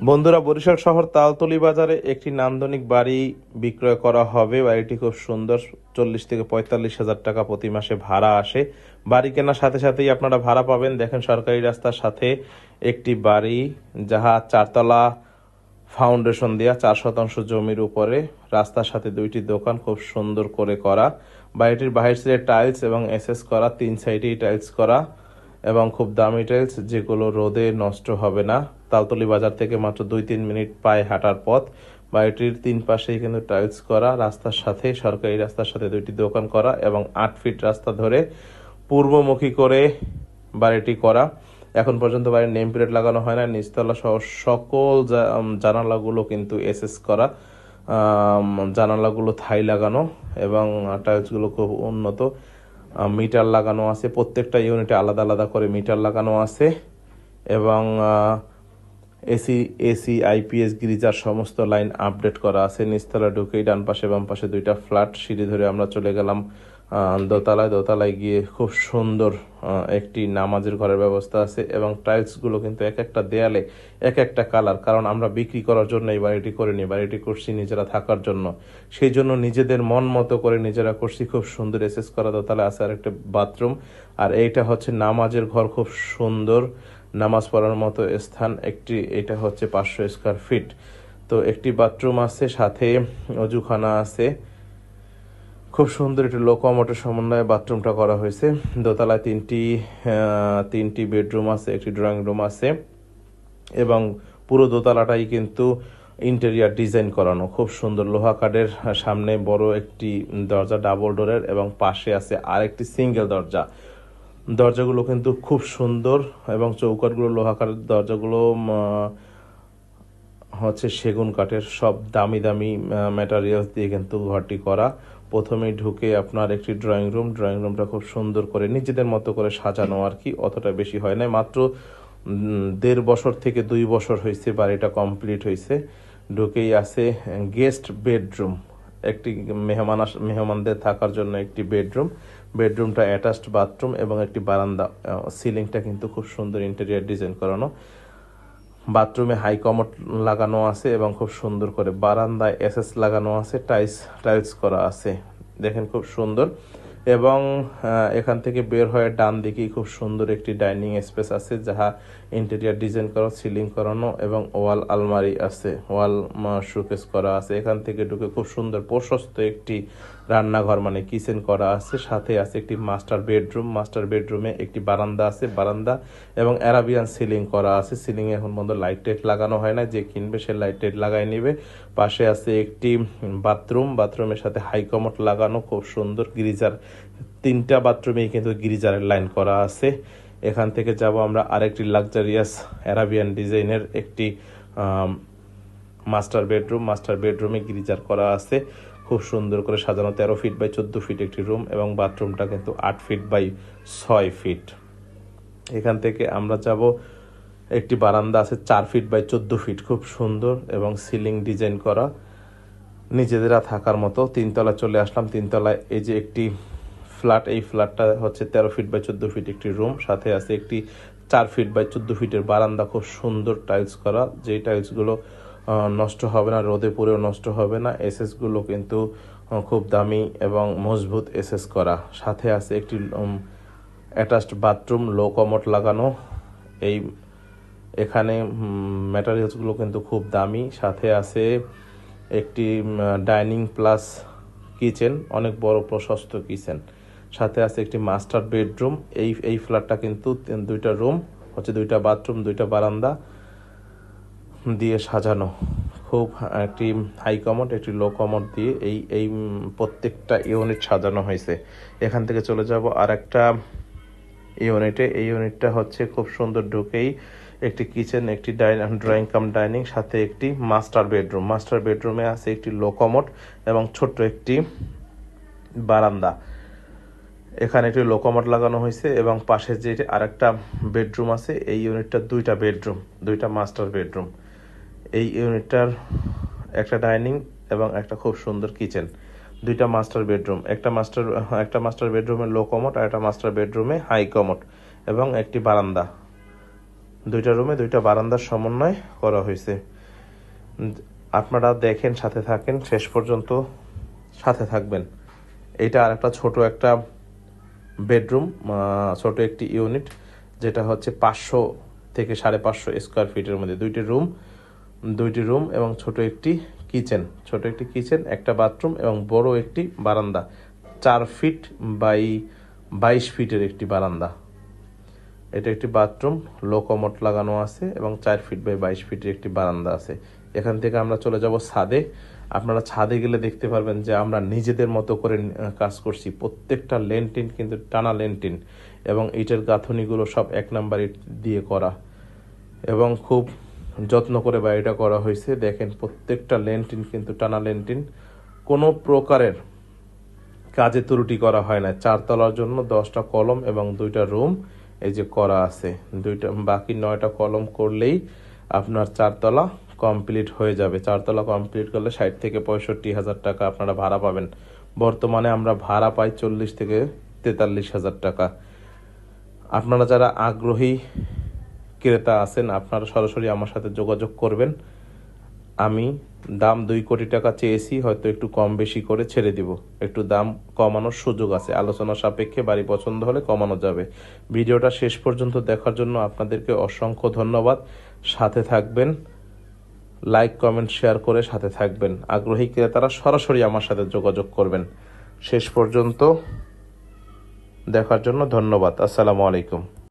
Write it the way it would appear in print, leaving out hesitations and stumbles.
বন্ধুরা, বরিশাল শহর তালতলী বাজারে একটি নান্দনিক বাড়ি বিক্রয় করা হবে। বাড়িটি খুব সুন্দর, 40 থেকে 45 হাজার টাকা প্রতি মাসে ভাড়া আসে। বাড়ি কেনার সাথে সাথেই আপনারা ভাড়া পাবেন। দেখেন, সরকারি রাস্তার সাথে একটি বাড়ি, যাহা 4তলা ফাউন্ডেশন দেওয়া, 4 শতাংশ জমির উপরে, রাস্তার সাথে 2টি দোকান, খুব সুন্দর করে করা। বাড়িটির বাহির সাইডে টাইলস এবং এসএস করা, 3 সাইডেই টাইলস করা এবং খুব দামি টাইলস, যেগুলো রোদে নষ্ট হবে না। তালতলী বাজার থেকে মাত্র 2-3 মিনিট পায়ে হাঁটার পথ। বাড়িটির 3 পাশেই কিন্তু টাইলস করা, রাস্তার সাথে, সরকারি রাস্তার সাথে 2টি দোকান করা এবং 8 ফিট রাস্তা ধরে পূর্বমুখী করে বাড়িটি করা। এখন পর্যন্ত বাড়ির নেম প্লেট লাগানো হয় না। নিচতলা সহ সকল জানালাগুলো কিন্তু এসএস করা, জানালাগুলো থাই লাগানো এবং টাইলসগুলো খুব উন্নত। মিটার লাগানো আছে, প্রত্যেকটা ইউনিটে আলাদা আলাদা করে মিটার লাগানো আছে এবং এসি এসি আইপিএস গিজার সমস্ত লাইন আপডেট করা আছে। নিচতলা ঢুকেই ডান পাশে বাম পাশে 2টা ফ্ল্যাট, সিঁড়ি ধরে আমরা চলে গেলাম দোতলায় গিয়ে খুব সুন্দর একটি নামাজের ঘরের ব্যবস্থা আছে এবং টাইলসগুলো কিন্তু এক একটা দেয়ালে এক একটা কালার। কারণ আমরা বিক্রি করার জন্য এই বাড়িটি করিনি, বাড়িটি করছি নিজেরা থাকার জন্য। সেই জন্য নিজেদের মন মতো করে নিজেরা করছি। খুব সুন্দর এসএস করা, দোতলায় আছে আর একটা বাথরুম। আর এইটা হচ্ছে নামাজের ঘর, খুব সুন্দর নামাজ পড়ার মতো স্থান একটি। এটা হচ্ছে 500 স্কোয়ার ফিট। তো একটি বাথরুম আছে, সাথে অজুখানা আছে। খুব সুন্দর একটি লো কমোডের সমন্বয়ে বাথরুমটা করা হয়েছে। দোতলায় তিনটি বেডরুম আছে, একটি ড্রয়িং রুম আছে এবং পুরো দোতলাটাই কিন্তু ইন্টেরিয়ার ডিজাইন করানো। খুব সুন্দর লোহা কাঠের, সামনে বড় একটি দরজা ডাবল ডোরের এবং পাশে আছে আরেকটি সিঙ্গেল দরজা। দরজাগুলো কিন্তু খুব সুন্দর এবং চৌকাঠগুলো লোহা কাঠের, দরজাগুলো হচ্ছে সেগুন কাঠের। সব দামি দামি ম্যাটেরিয়ালস দিয়ে কিন্তু ঘরটি করা। প্রথমেই ঢুকে আপনার একটি ড্রয়িং রুমটা খুব সুন্দর করে নিজেদের মতো করে সাজানো আর কি, অতটা বেশি হয় না। মাত্র 1.5 বছর থেকে 2 বছর হয়েছে বাড়িটা কমপ্লিট হয়েছে। ঢুকেই আছে গেস্ট বেডরুম, একটি মেহমানদের থাকার জন্য একটি বেডরুমটা অ্যাটাচড বাথরুম এবং একটি বারান্দা। সিলিংটা কিন্তু খুব সুন্দর ইন্টেরিয়ার ডিজাইন করানো। বাথরুমে হাই কমোড লাগানো আছে এবং খুব সুন্দর করে বারান্দায় এসএস লাগানো আছে, টাইলস করা আছে। দেখেন, খুব সুন্দর। এবং এখান থেকে বের হয়ে ডান দিকেই খুব সুন্দর একটি ডাইনিং স্পেস আছে, যাহা ইন্টেরিয়ার ডিজাইন করা, সিলিং করানো এবং ওয়াল আলমারি আছে, ওয়াল শোকেস করা আছে। এখান থেকে ঢুকে খুব সুন্দর প্রশস্ত একটি রান্নাঘর মানে কিচেন করা আছে। সাথে আছে একটি মাস্টার বেডরুমে একটি বারান্দা আছে, বারান্দা এবং অ্যারাবিয়ান সিলিং করা আছে। সিলিং এখন পর্যন্ত লাইট টাইট লাগানো হয় না, যে কিনবে সে লাইট টাইট লাগাই নেবে। পাশে আছে একটি বাথরুমের সাথে হাই কমোড লাগানো, খুব সুন্দর গিজার। 3টা বাথরুমেই কিন্তু গিজারের লাইন করা আছে। এখান থেকে যাব আমরা আরেকটি লাক্সারিয়াস অ্যারাবিয়ান ডিজাইনের একটি মাস্টার বেডরুমে গিজার করা আছে, খুব সুন্দর করে সাজানো। 13 ফিট বাই 14 ফিট একটি রুম এবং বাথরুমটা কিন্তু 8 ফিট বাই 6 ফিট। এখান থেকে আমরা যাব, একটি বারান্দা আছে 4 ফিট বাই 14 ফিট, খুব সুন্দর এবং সিলিং ডিজাইন করা, নিজেদেরা থাকার মতো। 3তলা চলে আসলাম। 3তলায় এই যে একটি ফ্ল্যাট, এই ফ্ল্যাটটা হচ্ছে 13 ফিট বাই 14 ফিট একটি রুম, সাথে আছে একটি 4 ফিট বাই 14 ফিটের বারান্দা, খুব সুন্দর টাইলস করা, যেই টাইলসগুলো নষ্ট হবে না, রোদে পুড়েও নষ্ট হবে না। এসএসগুলো কিন্তু খুব দামি এবং মজবুত এসএস করা। সাথে আছে একটি অ্যাটাচড বাথরুম, লো কমোড লাগানো। এখানে ম্যাটেরিয়ালসগুলো কিন্তু খুব দামি। সাথে আছে একটি ডাইনিং প্লাস কিচেন, অনেক বড় প্রশস্ত কিচেন। সাথে আছে একটি মাস্টার বেডরুম। এই ফ্ল্যাটটা কিন্তু 2টা রুম হচ্ছে, 2টা বাথরুম, 2টা বারান্দা দিয়ে সাজানো। খুব একটি হাই কমোড, একটি লো কমোড দিয়ে এই প্রত্যেকটা ইউনিট সাজানো হয়েছে। এখান থেকে চলে যাব আর একটা ইউনিটে। এই ইউনিটটা হচ্ছে খুব সুন্দর, ঢুকেই একটি কিচেন, একটি ড্রয়িং কাম ডাইনিং, সাথে একটি মাস্টার বেডরুমে আছে একটি লো কমোড এবং ছোট্ট একটি বারান্দা। এখানে একটি লো কমোড লাগানো হয়েছে এবং পাশে যে আরেকটা বেডরুম আছে, এই ইউনিটটা 2টা বেডরুম, 2টা মাস্টার বেডরুম। এই ইউনিটটার একটা ডাইনিং এবং একটা খুব সুন্দর কিচেন। 2টা মাস্টার বেডরুম, একটা মাস্টার বেডরুমে লো কমোড আর একটা মাস্টার বেডরুমে হাই কমোড এবং একটি বারান্দা। দুইটা রুমে দুইটা বারান্দার সমন্বয় করা হয়েছে। আপনারা দেখেন, সাথে থাকেন, শেষ পর্যন্ত সাথে থাকবেন। এটা আর একটা ছোট একটা বেডরুম, ছোট একটি ইউনিট, যেটা হচ্ছে 500 থেকে 550 স্কোয়ার ফিটের মধ্যে দুইটি রুম এবং ছোট একটি কিচেন, একটা বাথরুম এবং বড় একটি বারান্দা, 4 ফিট বাই 22 ফিটের একটি বারান্দা। এটা একটি বাথরুম, লো কমোড লাগানো আছে এবং 4 ফিট বাই 22 ফিটের একটি বারান্দা আছে। এখান থেকে আমরা চলে যাব ছাদে। আপনারা ছাদে গেলে দেখতে পারবেন যে আমরা নিজেদের মতো করে কাজ করছি। প্রত্যেকটা লেন্টিন কিন্তু টানা লেন্টিন এবং ইটের গাঁথনিগুলো সব 1 নাম্বার ইট দিয়ে করা এবং খুব যত্ন করে বাড়িটা করা হয়েছে। দেখেন প্রত্যেকটা লেন্টিন কিন্তু টানা লেন্টিন, কোনো প্রকারের কাজে ত্রুটি করা হয় না। 4 তলার জন্য 10টা কলম এবং 2টা রুম এই যে করা আছে। বাকি 9টা কলম করলেই আপনার 4 তলা কমপ্লিট হয়ে যাবে। 4 তলা কমপ্লিট করলে 60 থেকে 65 হাজার টাকা আপনারা ভাড়া পাবেন। বর্তমানে আমরা ভাড়া পাই 40 থেকে 43 হাজার টাকা। আপনারা যারা আগ্রহী ক্রেতা আছেন, আপনারা সরাসরি আমার সাথে যোগাযোগ করবেন। আমি দাম 2 কোটি টাকা চেয়েছি, হয়তো একটু কম বেশি করে ছেড়ে দিব। একটু দাম কমানোর সুযোগ আছে, আলোচনা সাপেক্ষে বাড়ি পছন্দ হলে কমানো যাবে। ভিডিওটা শেষ পর্যন্ত দেখার জন্য আপনাদেরকে অসংখ্য ধন্যবাদ। সাথে থাকবেন, লাইক কমেন্ট শেয়ার করে সাথে থাকবেন। আগ্রহী ক্রেতারা সরাসরি আমার সাথে যোগাযোগ করবেন। শেষ পর্যন্ত দেখার জন্য ধন্যবাদ। আসসালামু আলাইকুম।